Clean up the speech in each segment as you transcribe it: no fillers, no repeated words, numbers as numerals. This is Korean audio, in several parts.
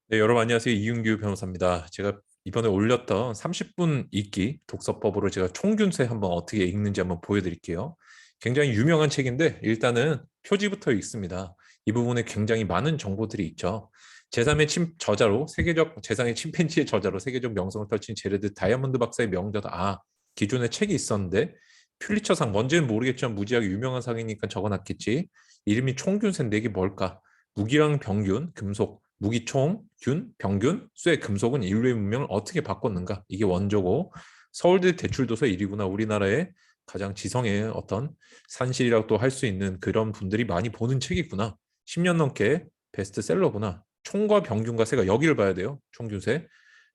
네, 여러분 안녕하세요. 이윤규 변호사입니다. 제가 이번에 올렸던 30분 읽기 독서법으로 제가 총균세 한번 어떻게 읽는지 한번 보여드릴게요. 굉장히 유명한 책인데 일단은 표지부터 읽습니다. 이 부분에 굉장히 많은 정보들이 있죠. 제3의 저자로 세계적 재상의 침팬지의 저자로 세계적 명성을 떨친 제레드 다이아몬드 박사의 명저다. 기존에 책이 있었는데 퓰리처상 뭔지는 모르겠지만 무지하게 유명한 상이니까 적어놨겠지. 이름이 총균세인데 이게 뭘까? 무기랑 병균, 금속, 무기총, 균, 병균, 쇠, 금속은 인류의 문명을 어떻게 바꿨는가? 이게 원조고 서울대 대출도서 1위구나. 우리나라의 가장 지성의 어떤 산실이라고 또 할 수 있는 그런 분들이 많이 보는 책이구나. 10년 넘게 베스트셀러구나. 총과 병균과 쇠가 여기를 봐야 돼요. 총균쇠.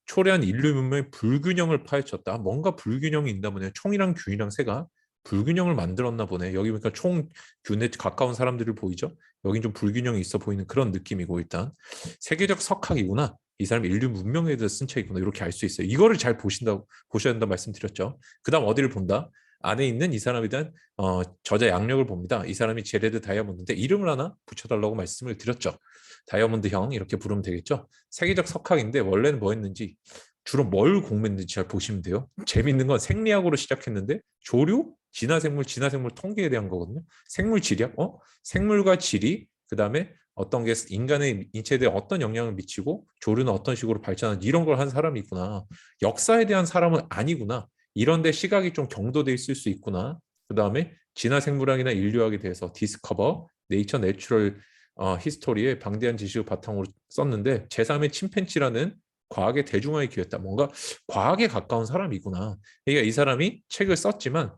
초래한 인류 문명의 불균형을 파헤쳤다. 뭔가 불균형이 있나 보네요. 총이랑 균이랑 새가 불균형을 만들었나 보네. 여기 보니까 총, 균에 가까운 사람들을 보이죠? 여긴 좀 불균형이 있어 보이는 그런 느낌이고 일단 세계적 석학이구나. 이 사람이 인류 문명에 대해서 쓴 책이구나. 이렇게 알 수 있어요. 이거를 잘 보셔야 된다 말씀드렸죠. 그 다음 어디를 본다? 안에 있는 이 사람에 대한 저자 양력을 봅니다. 이 사람이 제레드 다이아몬드인데 이름을 하나 붙여달라고 말씀을 드렸죠. 다이아몬드 형 이렇게 부르면 되겠죠. 세계적 석학인데 원래는 뭐 했는지 주로 뭘 공부했는지 잘 보시면 돼요. 재밌는 건 생리학으로 시작했는데 조류, 진화생물 통계에 대한 거거든요. 생물 지리학, 생물과 지리, 그 다음에 어떤 게 인간의 인체에 대해 어떤 영향을 미치고 조류는 어떤 식으로 발전하는지 이런 걸 한 사람이 있구나. 역사에 대한 사람은 아니구나. 이런 데 시각이 좀 경도돼 있을 수 있구나. 그 다음에 진화생물학이나 인류학에 대해서 디스커버, 네이처 내추럴 히스토리에 방대한 지식을 바탕으로 썼는데 제3의 침팬지라는 과학의 대중화에 기여했다. 뭔가 과학에 가까운 사람이구나. 그러니까 이 사람이 책을 썼지만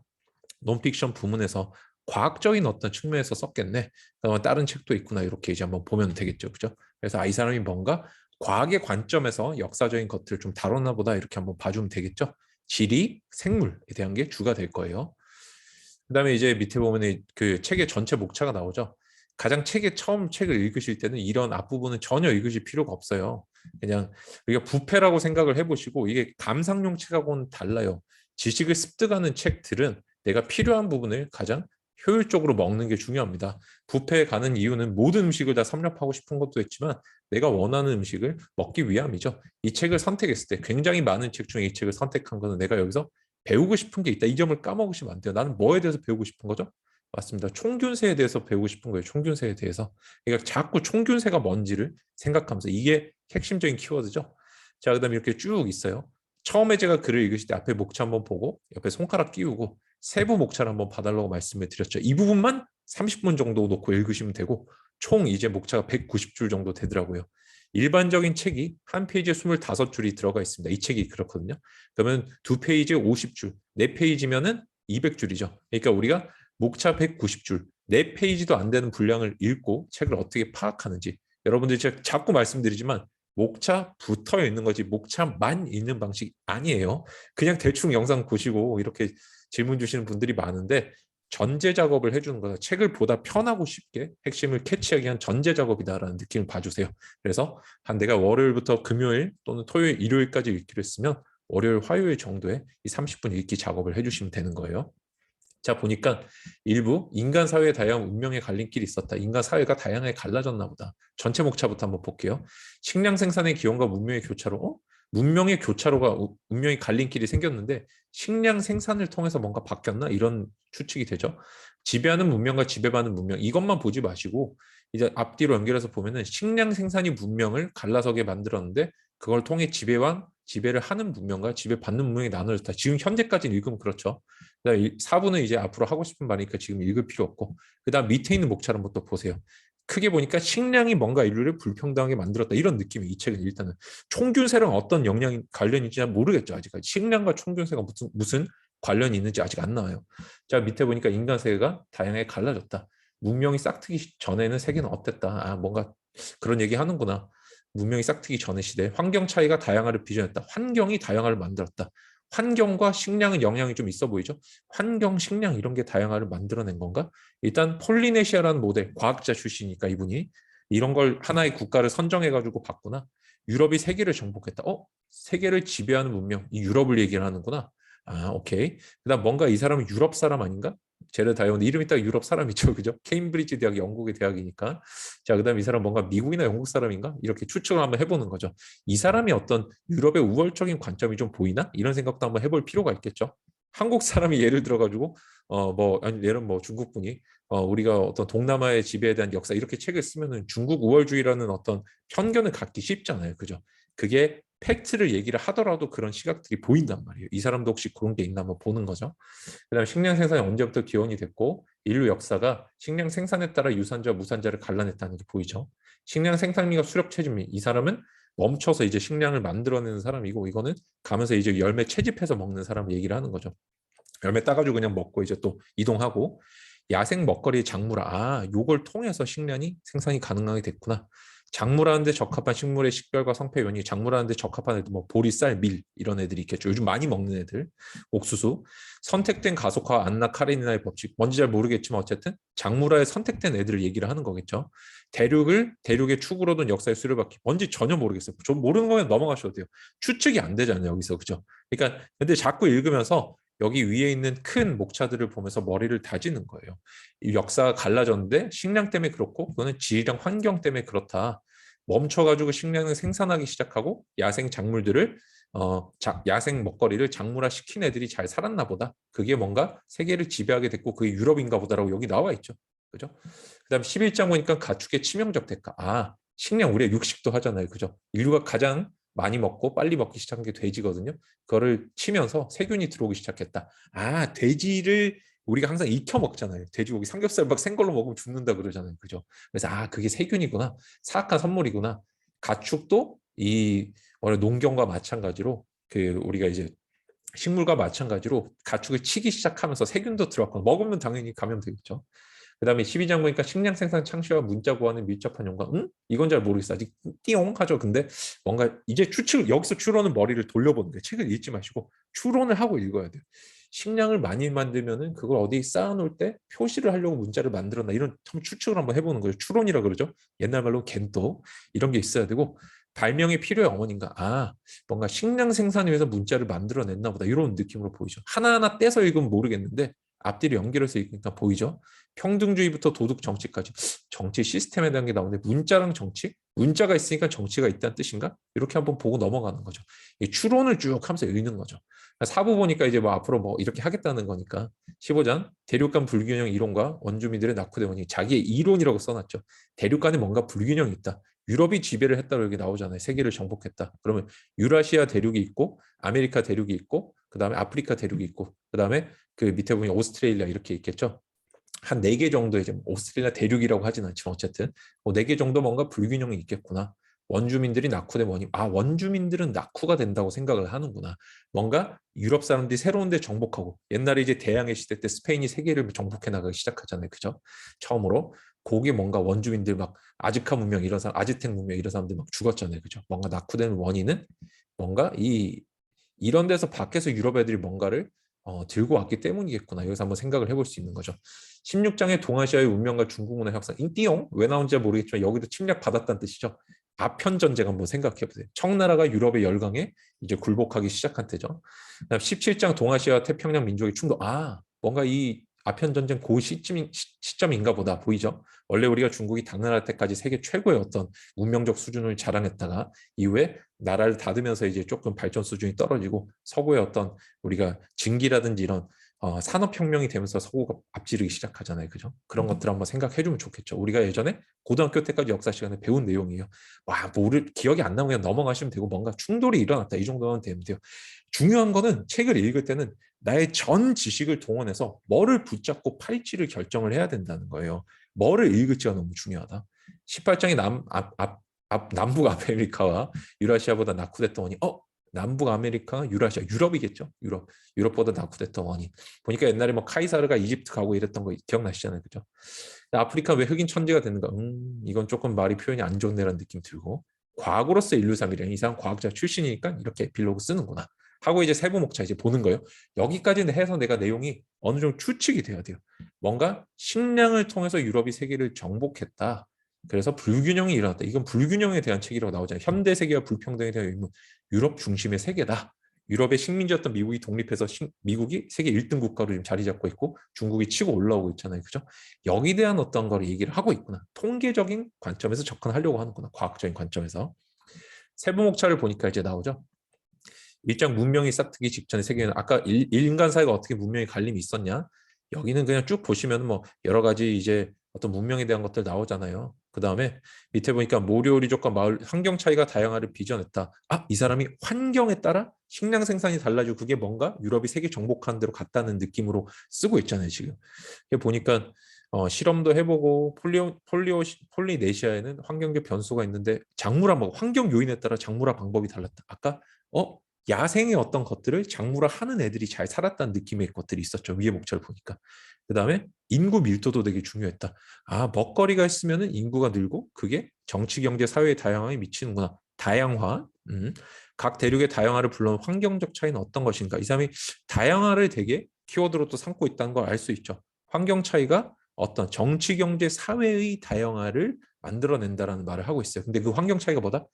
논픽션 부문에서 과학적인 어떤 측면에서 썼겠네. 그다음에 다른 책도 있구나. 이렇게 이제 한번 보면 되겠죠. 그죠? 그래서 이 사람이 뭔가 과학의 관점에서 역사적인 것들을 좀 다뤘나 보다. 이렇게 한번 봐주면 되겠죠. 지리, 생물에 대한 게 주가 될 거예요. 그다음에 이제 밑에 보면 그 책의 전체 목차가 나오죠. 가장 처음 책을 읽으실 때는 이런 앞부분은 전혀 읽으실 필요가 없어요. 그냥 우리가 부패라고 생각을 해보시고 이게 감상용 책하고는 달라요. 지식을 습득하는 책들은 내가 필요한 부분을 가장 효율적으로 먹는 게 중요합니다. 부패에 가는 이유는 모든 음식을 다 섭렵하고 싶은 것도 있지만 내가 원하는 음식을 먹기 위함이죠. 이 책을 선택했을 때 굉장히 많은 책 중에 이 책을 선택한 것은 내가 여기서 배우고 싶은 게 있다. 이 점을 까먹으시면 안 돼요. 나는 뭐에 대해서 배우고 싶은 거죠? 맞습니다. 총균세에 대해서 배우고 싶은 거예요. 총균세에 대해서. 그러니까 자꾸 총균세가 뭔지를 생각하면서 이게 핵심적인 키워드죠. 자, 그다음에 이렇게 쭉 있어요. 처음에 제가 글을 읽으실 때 앞에 목차 한번 보고 옆에 손가락 끼우고 세부 목차를 한번 봐달라고 말씀을 드렸죠. 이 부분만 30분 정도 놓고 읽으시면 되고 총 이제 목차가 190줄 정도 되더라고요. 일반적인 책이 한 페이지에 25줄이 들어가 있습니다. 이 책이 그렇거든요. 그러면 두 페이지에 50줄, 네 페이지면은 200줄이죠. 그러니까 우리가 목차 190줄, 네 페이지도 안 되는 분량을 읽고 책을 어떻게 파악하는지 여러분들이 제가 자꾸 말씀드리지만 목차 붙어 있는 거지 목차만 읽는 방식 아니에요. 그냥 대충 영상 보시고 이렇게 질문 주시는 분들이 많은데 전제 작업을 해주는 거다. 책을 보다 편하고 쉽게 핵심을 캐치하기 위한 전제 작업이다라는 느낌을 봐주세요. 그래서 한 내가 월요일부터 금요일 또는 토요일, 일요일까지 읽기로 했으면 월요일, 화요일 정도에 이 30분 읽기 작업을 해주시면 되는 거예요. 자, 보니까 일부 인간 사회의 다양한 운명의 갈림길이 있었다. 인간 사회가 다양하게 갈라졌나 보다. 전체 목차부터 한번 볼게요. 식량 생산의 기원과 문명의 교차로, 문명의 교차로가 운명의 갈림길이 생겼는데 식량 생산을 통해서 뭔가 바뀌었나? 이런 추측이 되죠. 지배하는 문명과 지배받는 문명, 이것만 보지 마시고 이제 앞뒤로 연결해서 보면은 식량 생산이 문명을 갈라서게 만들었는데 그걸 통해 지배를 하는 문명과 지배받는 문명이 나눠졌다. 지금 현재까지는 읽으면 그렇죠. 4부는 이제 앞으로 하고 싶은 말이니까 지금 읽을 필요 없고 그다음 밑에 있는 목차를 한번 또 보세요. 크게 보니까 식량이 뭔가 인류를 불평등하게 만들었다 이런 느낌이 이 책은 일단은 총균세랑 어떤 영향이 관련이 있는지 모르겠죠 아직까지. 식량과 총균세가 무슨 관련이 있는지 아직 안 나와요. 자, 밑에 보니까 인간 세계가 다양하게 갈라졌다. 문명이 싹트기 전에는 세계는 어땠다. 뭔가 그런 얘기 하는구나. 문명이 싹트기 전의 시대 환경 차이가 다양화를 빚어냈다. 환경이 다양화를 만들었다. 환경과 식량은 영향이 좀 있어 보이죠. 환경, 식량 이런 게 다양화를 만들어낸 건가? 일단 폴리네시아라는 모델, 과학자 출신이니까 이분이 이런 걸 하나의 국가를 선정해가지고 봤구나. 유럽이 세계를 정복했다. 세계를 지배하는 문명, 이 유럽을 얘기를 하는구나. 오케이. 그다음 뭔가 이 사람은 유럽 사람 아닌가? 제르 다이온드 이름이 딱 유럽 사람이죠. 그죠? 케임브리지 대학 영국의 대학이니까. 자, 그다음에 이 사람 뭔가 미국이나 영국 사람인가? 이렇게 추측을 한번 해보는 거죠. 이 사람이 어떤 유럽의 우월적인 관점이 좀 보이나? 이런 생각도 한번 해볼 필요가 있겠죠. 한국 사람이 예를 들어가지고 뭐 아니 예를 뭐 중국 분이 우리가 어떤 동남아의 지배에 대한 역사 이렇게 책을 쓰면은 중국 우월주의라는 어떤 편견을 갖기 쉽잖아요. 그죠? 그게 팩트를 얘기를 하더라도 그런 시각들이 보인단 말이에요. 이 사람도 혹시 그런 게 있나 한번 보는 거죠. 그다음에 식량 생산이 언제부터 기원이 됐고 인류 역사가 식량 생산에 따라 유산자와 무산자를 갈라냈다는 게 보이죠. 식량 생산량과 수렵 채집민 이 사람은 멈춰서 이제 식량을 만들어내는 사람이고 이거는 가면서 이제 열매 채집해서 먹는 사람 얘기를 하는 거죠. 열매 따가지고 그냥 먹고 이제 또 이동하고 야생 먹거리의 작물화. 아, 요걸 통해서 식량이 생산이 가능하게 됐구나. 작물하는데 적합한 식물의 식별과 성패 요인이 작물하는데 적합한 애들 뭐 보리쌀, 밀 이런 애들이 있겠죠. 요즘 많이 먹는 애들. 옥수수. 선택된 가속화 안나 카레니나의 법칙. 뭔지 잘 모르겠지만 어쨌든 작물화에 선택된 애들을 얘기를 하는 거겠죠. 대륙의 축으로든 역사의 수레바퀴. 뭔지 전혀 모르겠어요. 좀 모르는 거면 넘어가셔도 돼요. 추측이 안 되잖아요, 여기서. 그죠? 그러니까 근데 자꾸 읽으면서 여기 위에 있는 큰 목차들을 보면서 머리를 다지는 거예요. 이 역사가 갈라졌는데 식량 때문에 그렇고 그거는 지리랑 환경 때문에 그렇다. 멈춰가지고 식량을 생산하기 시작하고 야생 작물들을 야생 먹거리를 작물화 시킨 애들이 잘 살았나 보다. 그게 뭔가 세계를 지배하게 됐고 그게 유럽인가 보다라고 여기 나와 있죠. 그죠? 그다음 11장 보니까 가축의 치명적 대가. 아, 식량 우리가 육식도 하잖아요. 그죠? 인류가 가장 많이 먹고 빨리 먹기 시작한 게 돼지거든요. 그거를 치면서 세균이 들어오기 시작했다. 아, 돼지를 우리가 항상 익혀 먹잖아요. 돼지고기 삼겹살 막 생걸로 먹으면 죽는다 그러잖아요. 그죠? 그래서 아, 그게 세균이구나. 사악한 선물이구나. 가축도 이 농경과 마찬가지로 그 우리가 이제 식물과 마찬가지로 가축을 치기 시작하면서 세균도 들어왔고 먹으면 당연히 감염되겠죠. 그다음에 12장 보니까 식량 생산 창시와 문자 보안에 밀접한 연관. 이건 잘 모르겠어. 아직 띠용 하죠. 근데 뭔가 이제 추측 여기서 추론은 머리를 돌려보는 거예요. 책을 읽지 마시고 추론을 하고 읽어야 돼요. 식량을 많이 만들면은 그걸 어디 쌓아놓을 때 표시를 하려고 문자를 만들었나 이런 참 추측을 한번 해보는 거예요. 추론이라 그러죠. 옛날 말로 겐또 이런 게 있어야 되고 발명의 필요의 어머니인가. 아, 뭔가 식량 생산을 위해서 문자를 만들어냈나 보다 이런 느낌으로 보이죠. 하나하나 떼서 읽으면 모르겠는데 앞뒤를 연결해서 읽으니까 보이죠. 평등주의부터 도덕 정치까지 정치 시스템에 대한 게 나오는데 문자랑 정치? 문자가 있으니까 정치가 있다는 뜻인가? 이렇게 한번 보고 넘어가는 거죠. 이 추론을 쭉 하면서 읽는 거죠. 사부 보니까 이제 뭐 앞으로 뭐 이렇게 하겠다는 거니까 15장 대륙 간 불균형 이론과 원주민들의 낙후대원이 자기의 이론이라고 써놨죠. 대륙 간에 뭔가 불균형이 있다. 유럽이 지배를 했다고 여기 나오잖아요. 세계를 정복했다. 그러면 유라시아 대륙이 있고 아메리카 대륙이 있고 그다음에 아프리카 대륙이 있고 그다음에 그 밑에 보면 오스트레일리아 이렇게 있겠죠. 한 4개 정도 이제 오스트레일리아 대륙이라고 하진 않지만 어쨌든 4개 정도 뭔가 불균형이 있겠구나. 원주민들이 낙후된 원인. 아, 원주민들은 낙후가 된다고 생각을 하는구나. 뭔가 유럽 사람들이 새로운 데 정복하고 옛날에 이제 대항해 시대 때 스페인이 세계를 정복해 나가기 시작하잖아요. 그죠? 처음으로 거기에 뭔가 원주민들 막 아즈카 문명 이런 사람, 아즈텍 문명 이런 사람들 막 죽었잖아요. 그죠? 뭔가 낙후된 원인은 뭔가 이런 데서 밖에서 유럽 애들이 뭔가를 들고 왔기 때문이겠구나. 여기서 한번 생각을 해볼 수 있는 거죠. 16장의 동아시아의 운명과 중국 문화 확산. 인띠용 왜 나온지 모르겠지만 여기도 침략 받았다는 뜻이죠. 아편 전쟁 한번 생각해 보세요. 청나라가 유럽의 열강에 이제 굴복하기 시작한 때죠. 17장 동아시아 태평양 민족의 충돌. 아, 뭔가 이 아편 전쟁 시점인가 보다 보이죠. 원래 우리가 중국이 당나라 때까지 세계 최고의 어떤 문명적 수준을 자랑했다가 이후에 나라를 닫으면서 이제 조금 발전 수준이 떨어지고 서구의 어떤 우리가 증기라든지 이런 산업혁명이 되면서 서구가 앞지르기 시작하잖아요. 그죠? 그런 것들 한번 생각해주면 좋겠죠. 우리가 예전에 고등학교 때까지 역사 시간에 배운 내용이에요. 와, 모를 기억이 안 나면 그냥 넘어가시면 되고 뭔가 충돌이 일어났다. 이 정도만 되면 돼요. 중요한 거는 책을 읽을 때는 나의 전 지식을 동원해서 뭐를 붙잡고 팔지를 결정을 해야 된다는 거예요. 뭐를 읽을지가 너무 중요하다. 18장의 남북 아메리카와 유라시아보다 낙후됐던 원인. 남북 아메리카, 유라시아, 유럽이겠죠. 유럽보다 낙후됐던 원인. 보니까 옛날에 뭐 카이사르가 이집트 가고 이랬던 거 기억나시잖아요. 그죠? 아프리카 왜 흑인 천지가 되는가? 이건 조금 말이 표현이 안 좋네라는 느낌 들고. 과거로서 인류삼이래. 이 사람 과학자 출신이니까 이렇게 에필로그 쓰는구나. 하고 이제 세부 목차 이제 보는 거예요. 여기까지는 해서 내가 내용이 어느 정도 추측이 돼야 돼요. 뭔가 식량을 통해서 유럽이 세계를 정복했다. 그래서 불균형이 일어났다. 이건 불균형에 대한 책이라고 나오잖아요. 현대 세계와 불평등에 대한 의문. 유럽 중심의 세계다. 유럽의 식민지였던 미국이 독립해서 미국이 세계 1등 국가로 지금 자리 잡고 있고 중국이 치고 올라오고 있잖아요. 그죠? 여기에 대한 어떤 거를 얘기를 하고 있구나. 통계적인 관점에서 접근하려고 하는구나. 과학적인 관점에서. 세부목차를 보니까 이제 나오죠. 일정 문명이 싹트기 직전의 세계는 아까 인간 사회가 어떻게 문명의 갈림이 있었냐? 여기는 그냥 쭉 보시면 뭐 여러 가지 이제 어떤 문명에 대한 것들 나오잖아요. 그 다음에 밑에 보니까 모리오리족과 마을 환경 차이가 다양화를 빚어냈다. 아, 이 사람이 환경에 따라 식량 생산이 달라지고 그게 뭔가 유럽이 세계 정복하는 대로 갔다는 느낌으로 쓰고 있잖아요, 지금. 보니까 실험도 해보고 폴리네시아에는 환경적 변수가 있는데 작물화 뭐 환경 요인에 따라 작물화 방법이 달랐다. 아까 야생의 어떤 것들을 작물화 하는 애들이 잘 살았다는 느낌의 것들이 있었죠. 위에 목차를 보니까. 그 다음에 인구 밀도도 되게 중요했다. 아, 먹거리가 있으면 인구가 늘고 그게 정치, 경제, 사회의 다양화에 미치는구나. 다양화. 각 대륙의 다양화를 불러온 환경적 차이는 어떤 것인가. 이 사람이 다양화를 되게 키워드로 또 삼고 있다는 걸 알 수 있죠. 환경 차이가 어떤 정치, 경제, 사회의 다양화를 만들어낸다라는 말을 하고 있어요. 근데 그 환경 차이가 뭐다?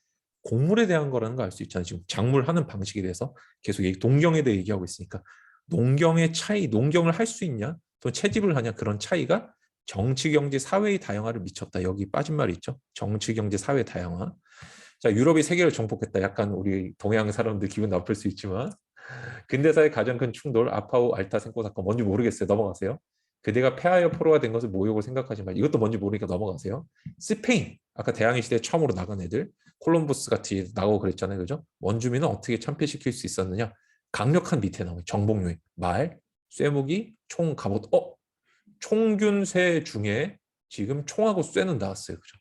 곡물에 대한 거라는 걸 알 수 있잖아요. 지금 작물 하는 방식에 대해서 계속 농경에 대해 얘기하고 있으니까 농경의 차이, 농경을 할 수 있냐, 또 채집을 하냐 그런 차이가 정치, 경제, 사회의 다양화를 미쳤다. 여기 빠진 말이 있죠. 정치, 경제, 사회 다양화. 자, 유럽이 세계를 정복했다. 약간 우리 동양 사람들 기분 나쁠 수 있지만 근대사의 가장 큰 충돌 아파우 알타생코 사건 뭔지 모르겠어요. 넘어가세요. 그대가 폐하여 포로가 된 것을 모욕을 생각하지만 이것도 뭔지 모르니까 넘어가세요. 스페인 아까 대항해 시대에 처음으로 나간 애들 콜럼버스 같이 나오고 그랬잖아요. 그죠? 원주민은 어떻게 참패시킬 수 있었느냐? 강력한 밑에 나오는 정복용의 말, 쇠무기, 총, 갑옷. 총균쇠 중에 지금 총하고 쇠는 나왔어요. 그죠?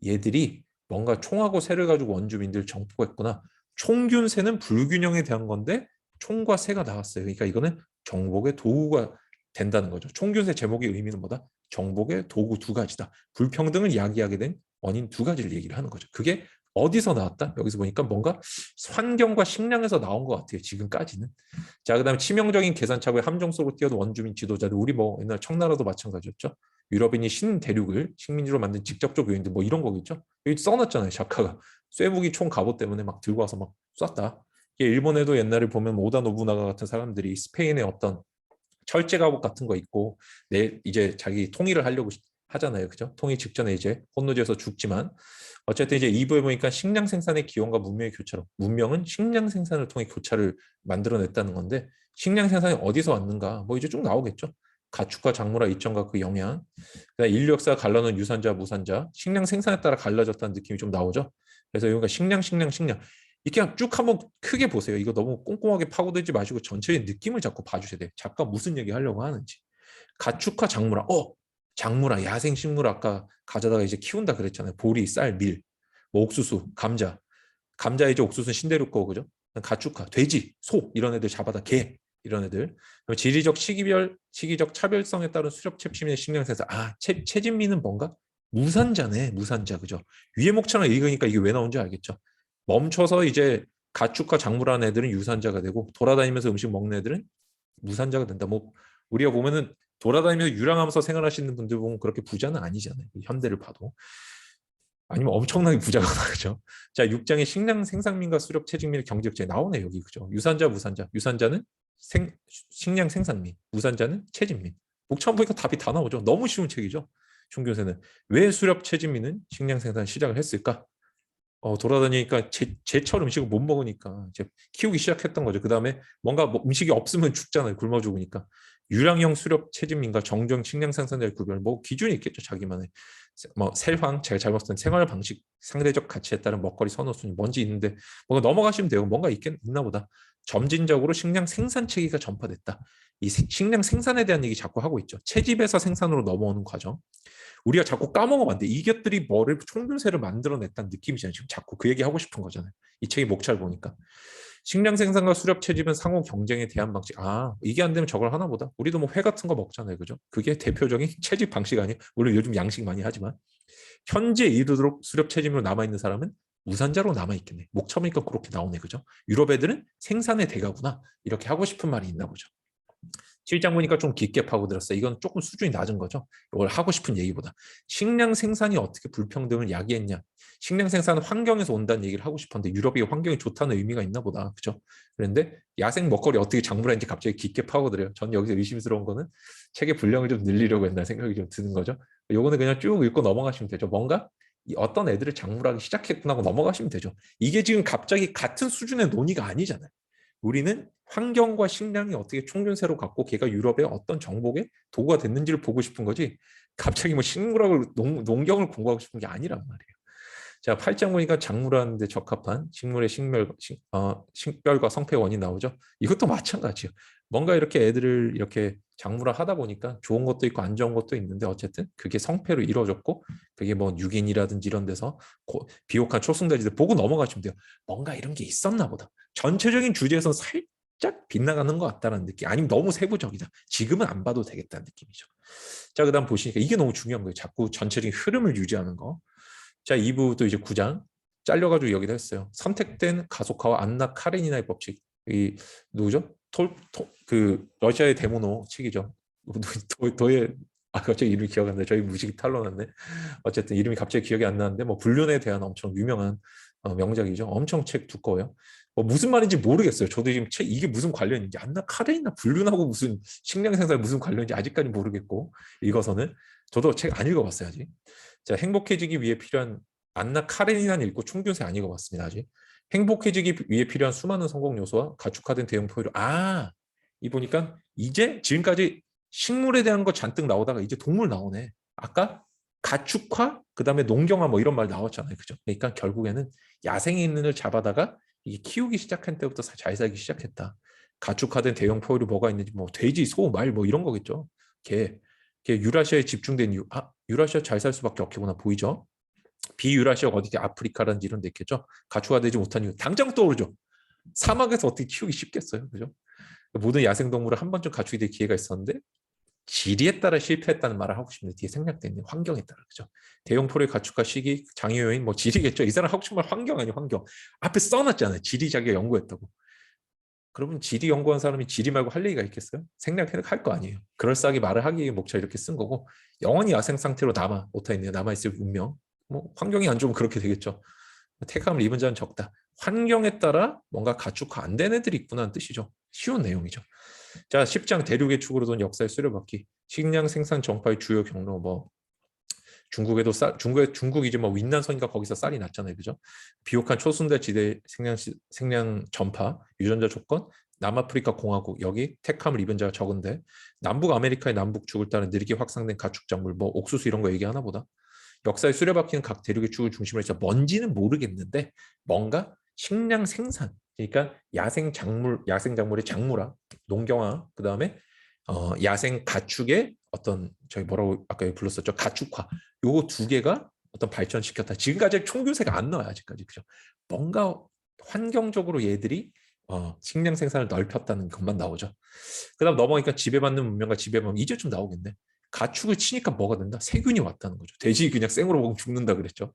얘들이 뭔가 총하고 쇠를 가지고 원주민들 정복했구나. 총균쇠는 불균형에 대한 건데 총과 쇠가 나왔어요. 그러니까 이거는 정복의 도구가 된다는 거죠. 총균쇠 제목의 의미는 뭐다? 정복의 도구 두 가지다. 불평등을 야기하게 된 원인 두 가지를 얘기를 하는 거죠. 그게 어디서 나왔다? 여기서 보니까 뭔가 환경과 식량에서 나온 것 같아요. 지금까지는. 자, 그다음에 치명적인 계산착오에 함정 속으로 뛰어든 원주민 지도자들. 우리 뭐 옛날 청나라도 마찬가지였죠. 유럽인이 신대륙을 식민지로 만든 직접적 요인들 뭐 이런 거겠죠. 여기 써놨잖아요. 작가가. 쇠무기 총 갑옷 때문에 막 들고 와서 막 쐈다. 일본에도 옛날에 보면 오다 노부나가 같은 사람들이 스페인의 어떤 철제 갑옷 같은 거 입고 내 이제 자기 통일을 하려고 하잖아요. 그죠? 통일 직전에 이제 혼노제에서 죽지만 어쨌든 이제 2부에 보니까 식량 생산의 기원과 문명의 교차로 문명은 식량 생산을 통해 교차를 만들어냈다는 건데 식량 생산이 어디서 왔는가 뭐 이제 쭉 나오겠죠. 가축과 작물화 이점과 그 영향, 인류 역사가 갈라놓은 유산자, 무산자, 식량 생산에 따라 갈라졌다는 느낌이 좀 나오죠. 그래서 이거 식량 이렇게 쭉 한번 크게 보세요. 이거 너무 꼼꼼하게 파고들지 마시고 전체의 느낌을 자꾸 봐주셔야 돼요. 작가 무슨 얘기 하려고 하는지. 가축화 작물화. 작물화, 야생식물 아까 가져다가 이제 키운다 그랬잖아요. 보리, 쌀, 밀, 뭐 옥수수, 감자. 감자 이제 옥수수는 신대륙 거 그죠? 가축화, 돼지, 소 이런 애들 잡아다 개 이런 애들. 지리적 시기적 차별성에 따른 수렵 채집민의 식량 생산. 채집민은 뭔가 무산자네, 무산자 그죠? 위에 목차랑 읽으니까 이게 왜 나온지 알겠죠? 멈춰서 이제 가축과 작물하는 애들은 유산자가 되고 돌아다니면서 음식 먹는 애들은 무산자가 된다. 뭐 우리가 보면은 돌아다니면서 유랑하면서 생활하시는 분들 보면 그렇게 부자는 아니잖아요. 현대를 봐도. 아니면 엄청나게 부자거나 그죠. 자, 6장의 식량 생산민과 수렵 채집민의 경제역제 나오네 여기 그죠. 유산자, 무산자. 유산자는 식량 생산민, 무산자는 채집민. 목차만 보니까 답이 다 나오죠. 너무 쉬운 책이죠. 총교세는 왜 수렵 채집민은 식량 생산 시작을 했을까? 돌아다니니까 제철 음식을 못 먹으니까 이제 키우기 시작했던 거죠. 그 다음에 뭔가 뭐 음식이 없으면 죽잖아요. 굶어 죽으니까. 유랑형 수렵 채집민과 정정 식량 생산자의 구별, 뭐 기준이 있겠죠. 자기만의. 뭐 셀황, 제가 잘못 쓴 생활 방식, 상대적 가치에 따른 먹거리 선호 순위 뭔지 있는데 뭔가 넘어가시면 돼요. 뭔가 있나 보다. 점진적으로 식량 생산 체계가 전파됐다. 이 식량 생산에 대한 얘기 자꾸 하고 있죠. 채집에서 생산으로 넘어오는 과정. 우리가 자꾸 까먹으면 안 돼. 이것들이 뭐를 총균세를 만들어냈다는 느낌이잖아요. 지금 자꾸 그 얘기 하고 싶은 거잖아요. 이 책의 목차를 보니까. 식량 생산과 수렵 채집은 상호 경쟁에 대한 방식. 이게 안 되면 저걸 하나 보다. 우리도 뭐 회 같은 거 먹잖아요. 그죠? 그게 대표적인 채집 방식 아니에요? 물론 요즘 양식 많이 하지만. 현재 이르도록 수렵 채집으로 남아있는 사람은 무산자로 남아있겠네. 목차 보니까 그렇게 나오네. 그죠? 유럽 애들은 생산의 대가구나. 이렇게 하고 싶은 말이 있나 보죠. 실장 보니까 좀 깊게 파고들었어요. 이건 조금 수준이 낮은 거죠. 이걸 하고 싶은 얘기보다. 식량 생산이 어떻게 불평등을 야기했냐. 식량 생산은 환경에서 온다는 얘기를 하고 싶었는데 유럽이 환경이 좋다는 의미가 있나 보다. 그죠? 그런데 야생 먹거리 어떻게 작물하는지 갑자기 깊게 파고들어요. 전 여기서 의심스러운 거는 책의 분량을 좀 늘리려고 했나 생각이 좀 드는 거죠. 요거는 그냥 쭉 읽고 넘어가시면 되죠. 뭔가 어떤 애들을 작물하기 시작했구나 하고 넘어가시면 되죠. 이게 지금 갑자기 같은 수준의 논의가 아니잖아요. 우리는 환경과 식량이 어떻게 총균세로 갖고 걔가 유럽의 어떤 정복의 도구가 됐는지를 보고 싶은 거지 갑자기 뭐 식물학을 농경을 공부하고 싶은 게 아니란 말이에요. 자, 8장 보니까 작물하는데 적합한 식물의 식별과 성패 원이 나오죠. 이것도 마찬가지예요. 뭔가 이렇게 애들을 이렇게 작물화 하다 보니까 좋은 것도 있고 안 좋은 것도 있는데 어쨌든 그게 성패로 이루어졌고 그게 뭐 육인이라든지 이런 데서 비옥한 초승달지들 보고 넘어가시면 돼요. 뭔가 이런 게 있었나 보다. 전체적인 주제에서 살짝 빗나가는 것 같다는 느낌. 아니면 너무 세부적이다. 지금은 안 봐도 되겠다는 느낌이죠. 자, 그다음 보시니까 이게 너무 중요한 거예요. 자꾸 전체적인 흐름을 유지하는 거. 자, 2부도 이제 9장 잘려가지고 여기다 했어요. 선택된 가속화와 안나 카레니나의 법칙. 이 누구죠? 그 러시아의 데모노 측이죠. 도에 갑자기 이름이 기억 안 나요. 저희 무식이 탄로났네. 어쨌든 이름이 갑자기 기억이 안 나는데 뭐 불륜에 대한 엄청 유명한 명작이죠. 엄청 책 두꺼워요. 뭐 무슨 말인지 모르겠어요. 저도 지금 책 이게 무슨 관련인지 안나 카레니나 불륜하고 무슨 식량 생산 무슨 관련인지 아직까지 모르겠고 읽어서는 저도 책 안 읽어봤어요 아직. 자, 행복해지기 위해 필요한 안나 카레니나는 읽고 총균세 안 읽어봤습니다 아직. 행복해지기 위해 필요한 수많은 성공 요소와 가축화된 대형 포유류. 이 보니까 이제 지금까지 식물에 대한 거 잔뜩 나오다가 이제 동물 나오네. 아까 가축화, 그다음에 농경화 뭐 이런 말 나왔잖아요. 그죠? 그러니까 결국에는 야생에 있는 을 잡아다가 이게 키우기 시작한 때부터 잘 살기 시작했다. 가축화된 대형 포유류 뭐가 있는지 뭐 돼지, 소, 말 뭐 이런 거겠죠. 개, 유라시아에 집중된 이유. 유라시아 잘 살 수밖에 없겠구나 보이죠? 비유라시아가 어디 아프리카라든지 이런 데 있겠죠. 가축화되지 못한 이유 당장 떠오르죠. 사막에서 어떻게 키우기 쉽겠어요, 그죠? 모든 야생동물을 한 번쯤 가축이 될 기회가 있었는데 지리에 따라 실패했다는 말을 하고 싶은데 뒤에 생략돼 있는 환경에 따라 그죠? 대형 포를 가축화 시기 장애 요인 뭐 지리겠죠. 이 사람 하고 싶은 말 환경 아니에요, 환경. 앞에 써놨잖아요. 지리 자기가 연구했다고. 그러면 지리 연구한 사람이 지리 말고 할 얘기가 있겠어요? 생략할 거 아니에요. 그럴싸하게 말을 하기 위해 목차 이렇게 쓴 거고 영원히 야생 상태로 남아있을 운명. 뭐 환경이 안 좋으면 그렇게 되겠죠. 택함을 입은 자는 적다. 환경에 따라 뭔가 가축화 안 된 애들이 있구나는 뜻이죠. 쉬운 내용이죠. 자, 10장 대륙의 축으로 돈 역사의 수료받기. 식량 생산 전파의 주요 경로 뭐 중국에도 중국 이제 뭐 윈난선인가 거기서 쌀이 났잖아요, 그죠? 비옥한 초순달 지대 생량 전파 유전자 조건 남아프리카 공화국 여기 택함을 입은 자가 적은데 남북 아메리카의 남북축을 따른 느리게 확산된 가축작물 뭐 옥수수 이런 거 얘기하나 보다. 역사에 수레바퀴는 각 대륙의 축을 중심으로 해서 뭔지는 모르겠는데 뭔가 식량 생산 그러니까 야생 작물의 작물화 농경화 그다음에 야생 가축의 어떤 저희 뭐라고 아까 불렀었죠 가축화 요거 두 개가 어떤 발전시켰다. 지금까지 총균세가 안 나와요 아직까지 그죠? 뭔가 환경적으로 얘들이 식량 생산을 넓혔다는 것만 나오죠. 그다음 넘어가니까 지배받는 문명과 지배받는 이제 좀 나오겠네. 가축을 치니까 뭐가 된다? 세균이 왔다는 거죠. 돼지 그냥 생으로 먹으면 죽는다 그랬죠.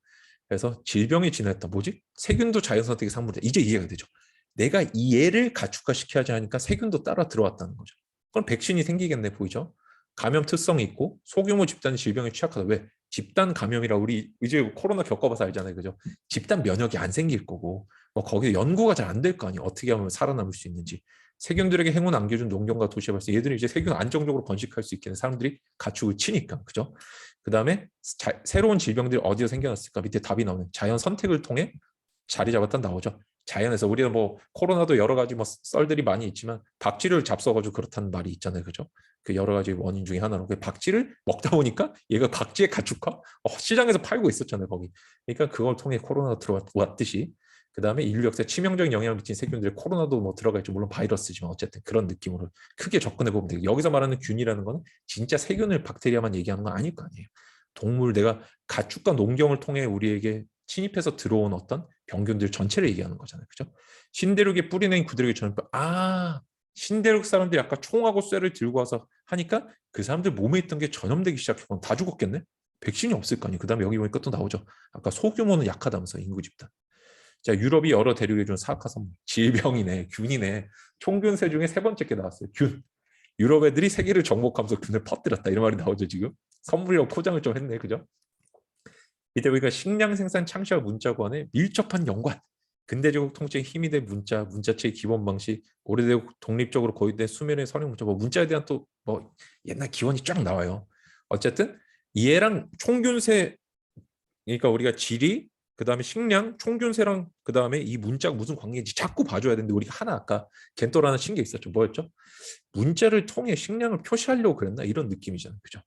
그래서 질병이 진화했다. 뭐지? 세균도 자연선택의 산물이다. 이제 이해가 되죠. 내가 이 얘를 가축화시켜야지 하니까 세균도 따라 들어왔다는 거죠. 그럼 백신이 생기겠네 보이죠? 감염 특성이 있고 소규모 집단 질병에 취약하다. 왜? 집단 감염이라 우리 이제 코로나 겪어봐서 알잖아요. 그죠? 집단 면역이 안 생길 거고 뭐 거기에 연구가 잘 안 될 거 아니에요. 어떻게 하면 살아남을 수 있는지. 세균들에게 행운 안겨준 농경과 도시의 발생. 얘들은 이제 세균 안정적으로 번식할 수 있게 사람들이 가축을 치니까. 그죠? 그 다음에 새로운 질병들이 어디서 생겨났을까? 밑에 답이 나오는 자연 선택을 통해 자리 잡았다 나오죠. 자연에서 우리는 뭐 코로나도 여러 가지 뭐 썰들이 많이 있지만 박쥐를 잡숴가지고 그렇다는 말이 있잖아요, 그죠? 그 여러 가지 원인 중에 하나로 그 박쥐를 먹다 보니까 얘가 박쥐의 가축화 시장에서 팔고 있었잖아요, 거기. 그러니까 그걸 통해 코로나가 들어왔듯이 그 다음에 인류 역사에 치명적인 영향을 미친 세균들이 코로나도 뭐 들어가 있죠. 물론 바이러스지만 어쨌든 그런 느낌으로 크게 접근해 보면 돼요. 여기서 말하는 균이라는 건 진짜 세균을 박테리아만 얘기하는 건 아닐 거 아니에요. 동물 내가 가축과 농경을 통해 우리에게 침입해서 들어온 어떤 병균들 전체를 얘기하는 거잖아요. 그죠? 신대륙의 뿌리낸 그들에게 전염병. 신대륙 사람들이 아까 총하고 쇠를 들고 와서 하니까 그 사람들 몸에 있던 게 전염되기 시작했고 다 죽었겠네? 백신이 없을 거 아니에요. 그 다음에 여기 보니까 또 나오죠. 아까 소규모는 약하다면서 인구 집단. 자, 유럽이 여러 대륙에 준 사악화 선물. 질병이네, 균이네. 총균세 중에 세 번째 게 나왔어요. 균. 유럽 애들이 세계를 정복하면서 균을 퍼뜨렸다. 이런 말이 나오죠, 지금. 선물용 포장을 좀 했네, 그죠? 이때 보니까 식량 생산 창시와 문자관의 밀접한 연관. 근대제국 통치의 힘이 된 문자, 문자체의 기본 방식, 오래되고 독립적으로 고유된 수면의 선행 문자, 뭐 문자에 대한 또 뭐 옛날 기원이 쫙 나와요. 어쨌든 얘랑 총균세, 그러니까 우리가 지리, 그다음에 식량, 총균세랑 그다음에 이 문자가 무슨 관계인지 자꾸 봐줘야 되는데 우리가 하나 아까 겐토라는 신게 있었죠. 뭐였죠? 문자를 통해 식량을 표시하려고 그랬나? 이런 느낌이잖아요. 그죠?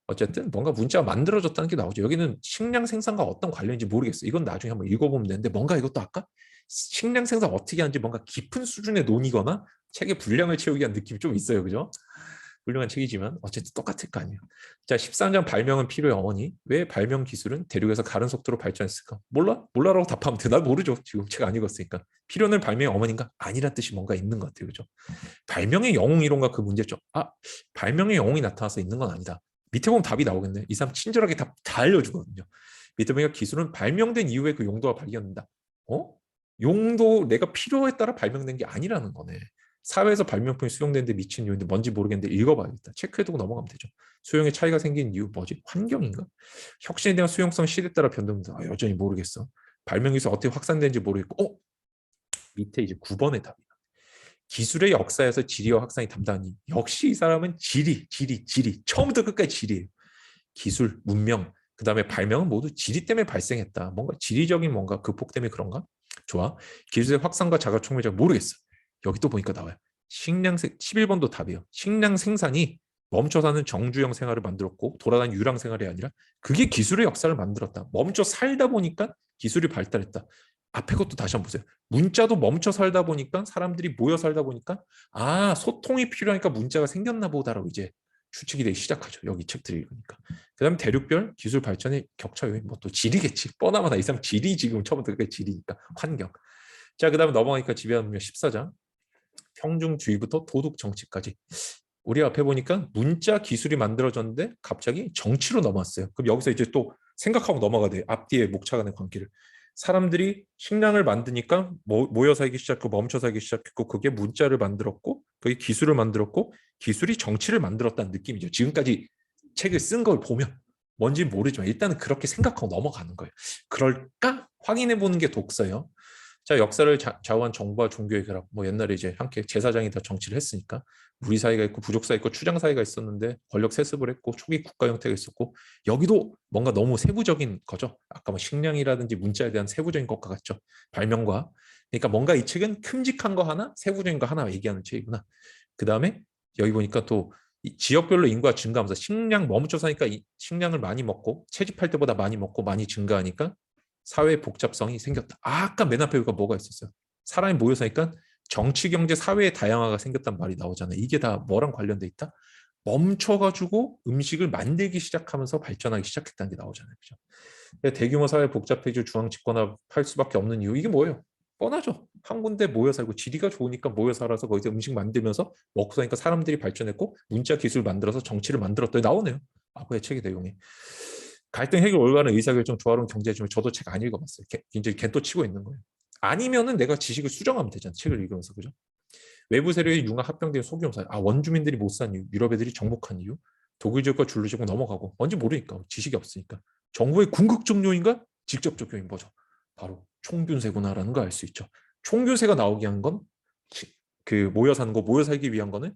어쨌든 뭔가 문자가 만들어졌다는 게 나오죠. 여기는 식량 생산과 어떤 관련인지 모르겠어요. 이건 나중에 한번 읽어보면 되는데 뭔가 이것도 아까 식량 생산 어떻게 하는지 뭔가 깊은 수준의 논의거나 책의 분량을 채우기 위한 느낌이 좀 있어요. 그죠? 훌륭한 책이지만 어쨌든 똑같을 거 아니에요. 자, 13장 발명은 필요의 어머니. 왜 발명 기술은 대륙에서 다른 속도로 발전했을까? 몰라? 몰라라고 답하면 돼. 난 모르죠. 지금 책 안 읽었으니까. 필요는 발명의 어머니인가? 아니란 뜻이 뭔가 있는 것 같아요. 그죠? 발명의 영웅 이론과 그 문제점. 아, 발명의 영웅이 나타나서 있는 건 아니다. 밑에 보면 답이 나오겠네. 이 사람 친절하게 다 알려주거든요. 밑에 보니까 기술은 발명된 이후에 그 용도가 발견된다. 어? 용도 내가 필요에 따라 발명된 게 아니라는 거네. 사회에서 발명품이 수용되는데 미친 이유인데 뭔지 모르겠는데 읽어봐야겠다. 체크해두고 넘어가면 되죠. 수용의 차이가 생긴 이유 뭐지? 환경인가? 혁신에 대한 수용성 시대에 따라 변동된다. 아, 여전히 모르겠어. 발명기술 어떻게 확산되는지 모르겠고 밑에 이제 9번의 답이 기술의 역사에서 지리와 확산이 담당하니 역시 이 사람은 지리 처음부터 끝까지 지리예요. 기술, 문명, 그 다음에 발명은 모두 지리 때문에 발생했다. 뭔가 지리적인 뭔가 극복 때문에 그런가? 좋아. 기술의 확산과 자가 총매자 모르겠어. 여기 또 보니까 나와요. 11번도 답이에요. 식량 생산이 멈춰 사는 정주영 생활을 만들었고 돌아다니는 유랑 생활이 아니라 그게 기술의 역사를 만들었다. 멈춰 살다 보니까 기술이 발달했다. 앞에 것도 다시 한번 보세요. 문자도 멈춰 살다 보니까 사람들이 모여 살다 보니까 아 소통이 필요하니까 문자가 생겼나 보다라고 이제 추측이 되기 시작하죠. 여기 책들을 읽으니까. 그 다음에 대륙별 기술 발전의 격차 요인 뭐 또 지리겠지. 뻔하면 이 사람 지리 지금 처음부터 끝까지 지리니까 환경. 자, 그 다음에 넘어가니까 지배하는 문명 14장. 평중주의부터 도덕 정치까지. 우리 앞에 보니까 문자 기술이 만들어졌는데 갑자기 정치로 넘어왔어요. 그럼 여기서 이제 또 생각하고 넘어가야 돼요. 앞뒤에 목차 간의 관계를. 사람들이 식량을 만드니까 모여 살기 시작했고 멈춰 살기 시작했고 그게 문자를 만들었고 그게 기술을 만들었고 기술이 정치를 만들었다는 느낌이죠. 지금까지 책을 쓴 걸 보면 뭔지 모르지만 일단은 그렇게 생각하고 넘어가는 거예요. 그럴까? 확인해 보는 게 독서예요. 자, 역사를 좌우한 정부와 종교의 결합. 뭐 옛날에 이제 함께 제사장이 다 정치를 했으니까 무리 사회가 있고 부족 사회 있고 추장 사회가 있었는데 권력 세습을 했고 초기 국가 형태가 있었고 여기도 뭔가 너무 세부적인 거죠. 아까 뭐 식량이라든지 문자에 대한 세부적인 것과 같죠. 발명과. 그러니까 뭔가 이 책은 큼직한 거 하나, 세부적인 거 하나 얘기하는 책이구나. 그 다음에 여기 보니까 또 지역별로 인구가 증가하면서 식량 멈춰 사니까 식량을 많이 먹고 채집할 때보다 많이 먹고 많이 증가하니까 사회 복잡성이 생겼다. 아까 맨 앞에 뭐가 있었어요? 사람이 모여 사니까 정치, 경제, 사회의 다양화가 생겼단 말이 나오잖아요. 이게 다 뭐랑 관련돼 있다? 멈춰가지고 음식을 만들기 시작하면서 발전하기 시작했다는 게 나오잖아요. 그죠? 대규모 사회 복잡해지고 중앙 집권할 수밖에 없는 이유 이게 뭐예요? 뻔하죠. 한 군데 모여 살고 지리가 좋으니까 모여 살아서 거기서 음식 만들면서 먹고 사니까 사람들이 발전했고 문자 기술 만들어서 정치를 만들었더니 나오네요. 아구의 책의 내용이. 갈등 해결 올바른 의사결정 조화로운 경제 중에 저도 책 안 읽어봤어요. 굉장히 겐또 치고 있는 거예요. 아니면은 내가 지식을 수정하면 되잖아. 책을 읽으면서 그죠? 외부 세력의 융합 합병된 소규모 사회. 아 원주민들이 못 산 이유, 유럽 애들이 정복한 이유, 독일 지역과 줄로 지역 넘어가고 뭔지 모르니까 지식이 없으니까 정부의 궁극적 요인과 직접적 요인 뭐죠? 바로 총균세구나라는 걸 알 수 있죠. 총균세가 나오게 한 건 그 모여 사는 거, 모여 살기 위한 거는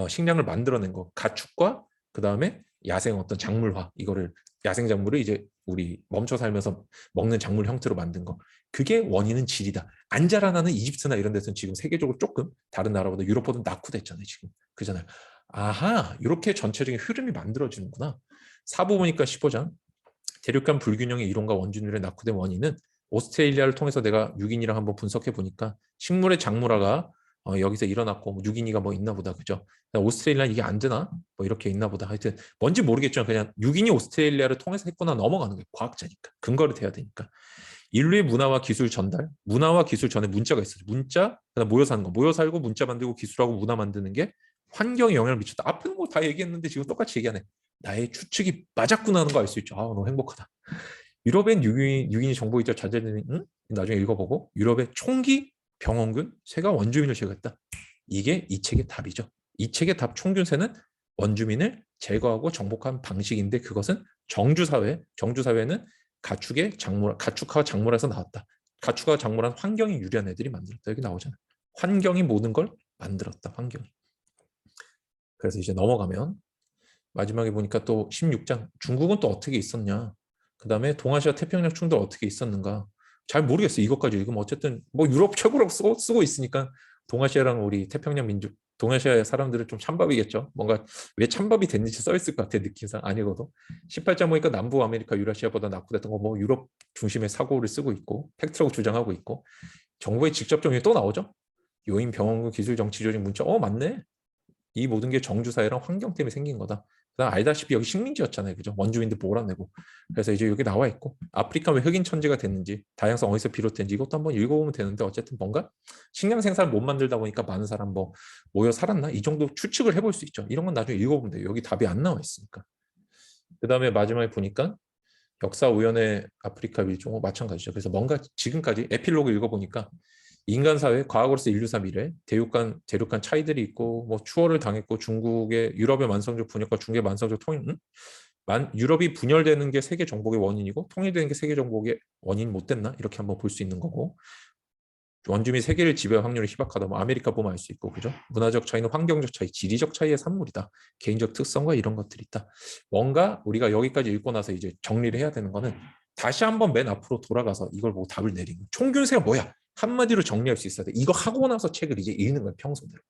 식량을 만들어낸 거, 가축과 그 다음에 야생 어떤 작물화 이거를 야생 작물을 이제 우리 멈춰 살면서 먹는 작물 형태로 만든 거. 그게 원인은 질이다. 안 자라나는 이집트나 이런 데서는 지금 세계적으로 조금 다른 나라보다 유럽보다 낙후됐잖아요. 지금. 그잖아요. 아하, 이렇게 전체적인 흐름이 만들어지는구나. 사부 보니까 15장. 대륙 간 불균형의 이론과 원주민의 낙후된 원인은 오스트레일리아를 통해서 내가 유기니랑 한번 분석해 보니까 식물의 작물화가 여기서 일어났고 뭐 유기니가 뭐 있나 보다 그죠? 오스트레일리아 이게 안 되나? 뭐 이렇게 있나 보다. 하여튼 뭔지 모르겠지만 그냥 유기니 오스트레일리아를 통해서 했구나 넘어가는 거예요. 과학자니까. 근거를 대야 되니까. 인류의 문화와 기술 전달. 문화와 기술 전에 문자가 있어요. 문자, 그다음 모여 사는 거. 모여 살고 문자 만들고 기술하고 문화 만드는 게 환경에 영향을 미쳤다. 앞에는 뭐 다 얘기했는데 지금 똑같이 얘기하네. 나의 추측이 맞았구나 하는 거 알 수 있죠. 아, 너무 행복하다. 유럽엔 유기니 정보이자 자재들이 나중에 읽어보고 유럽의 총기 병원군 새가 원주민을 제거했다. 이게 이 책의 답이죠. 이 책의 답 총균세는 원주민을 제거하고 정복한 방식인데 그것은 정주사회는 가축과 작물에서 나왔다. 가축과 작물한 환경이 유리한 애들이 만들었다. 여기 나오잖아. 환경이 모든 걸 만들었다. 환경이. 그래서 이제 넘어가면 마지막에 보니까 또 16장 중국은 또 어떻게 있었냐. 그 다음에 동아시아 태평양 충돌 어떻게 있었는가. 잘 모르겠어요. 이것까지 읽으면 어쨌든 뭐 유럽 최고라고 쓰고 있으니까 동아시아랑 우리 태평양 민족, 동아시아 사람들은 좀 찬밥이겠죠. 뭔가 왜 찬밥이 됐는지 써 있을 것 같아 느낌상 아니거든. 18장 보니까 남부 아메리카 유라시아보다 낙후됐던 거 뭐 유럽 중심의 사고를 쓰고 있고 팩트라고 주장하고 있고 정부의 직접 정의 또 나오죠. 요인, 병원군, 기술, 정치, 조직, 문자. 맞네. 이 모든 게 정주사회랑 환경 때문에 생긴 거다. 그다음 알다시피 여기 식민지였잖아요. 그죠? 원주민들 몰아내고. 그래서 이제 여기 나와 있고 아프리카 왜 흑인 천지가 됐는지 다양성 어디서 비롯된지 이것도 한번 읽어보면 되는데 어쨌든 뭔가 식량 생산 못 만들다 보니까 많은 사람 뭐 모여 살았나? 이 정도 추측을 해볼 수 있죠. 이런 건 나중에 읽어보면 돼요. 여기 답이 안 나와 있으니까. 그다음에 마지막에 보니까 역사 우연의 아프리카 밀종 마찬가지죠. 그래서 뭔가 지금까지 에필로그 읽어보니까 인간 사회, 과거로서 인류사 미래, 대륙간 차이들이 있고 뭐 추월을 당했고 중국의 유럽의 만성적 분열과 중국의 만성적 통일, 유럽이 분열되는 게 세계 정복의 원인이고 통일되는 게 세계 정복의 원인 못 됐나 이렇게 한번 볼 수 있는 거고 원주민 세계를 지배할 확률이 희박하다. 뭐 아메리카 보면 알 수 있고 그죠? 문화적 차이는 환경적 차이, 지리적 차이의 산물이다. 개인적 특성과 이런 것들이 있다. 뭔가 우리가 여기까지 읽고 나서 이제 정리를 해야 되는 거는 다시 한번 맨 앞으로 돌아가서 이걸 보고 답을 내리는 총균세가 뭐야? 한마디로 정리할 수 있어야 돼. 이거 하고 나서 책을 이제 읽는 거예요. 평소대로.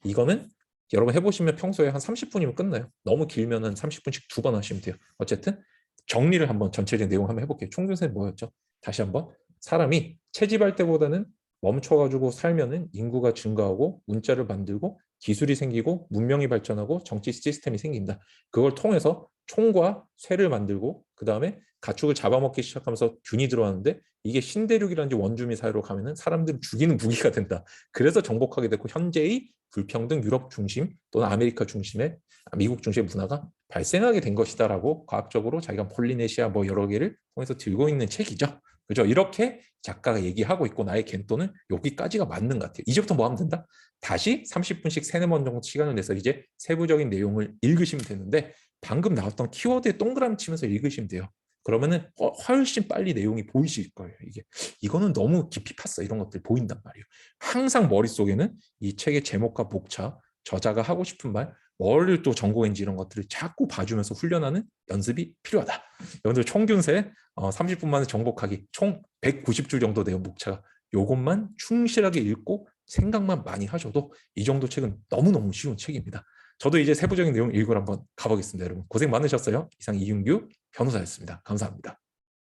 이거는 여러분 해보시면 평소에 한 30분이면 끝나요. 너무 길면은 30분씩 2번 하시면 돼요. 어쨌든 정리를 한번 전체적인 내용 한번 해볼게요. 총균세는 뭐였죠? 다시 한번 사람이 채집할 때보다는 멈춰가지고 살면은 인구가 증가하고 문자를 만들고 기술이 생기고 문명이 발전하고 정치 시스템이 생긴다. 그걸 통해서 총과 쇠를 만들고 그 다음에 가축을 잡아먹기 시작하면서 균이 들어왔는데 이게 신대륙이라든지 원주민 사회로 가면은 사람들을 죽이는 무기가 된다. 그래서 정복하게 됐고 현재의 불평등 유럽 중심 또는 아메리카 중심의 미국 중심의 문화가 발생하게 된 것이다라고 과학적으로 자기가 폴리네시아 뭐 여러 개를 통해서 들고 있는 책이죠. 그죠? 이렇게 작가가 얘기하고 있고 나의 겐토는 여기까지가 맞는 것 같아요. 이제부터 뭐 하면 된다? 다시 30분씩 3-4번 정도 시간을 내서 이제 세부적인 내용을 읽으시면 되는데 방금 나왔던 키워드에 동그라미 치면서 읽으시면 돼요. 그러면은 훨씬 빨리 내용이 보이실 거예요. 이거는 너무 깊이 팠어. 이런 것들 보인단 말이에요. 항상 머릿속에는 이 책의 제목과 목차, 저자가 하고 싶은 말, 뭘 또 전공인지 이런 것들을 자꾸 봐주면서 훈련하는 연습이 필요하다. 여러분들 총균세 30분 만에 정복하기 총 190줄 정도 돼요. 목차가. 요것만 충실하게 읽고 생각만 많이 하셔도 이 정도 책은 너무너무 쉬운 책입니다. 저도 이제 세부적인 내용 읽으러 한번 가보겠습니다. 여러분 고생 많으셨어요. 이상 이윤규 변호사였습니다. 감사합니다.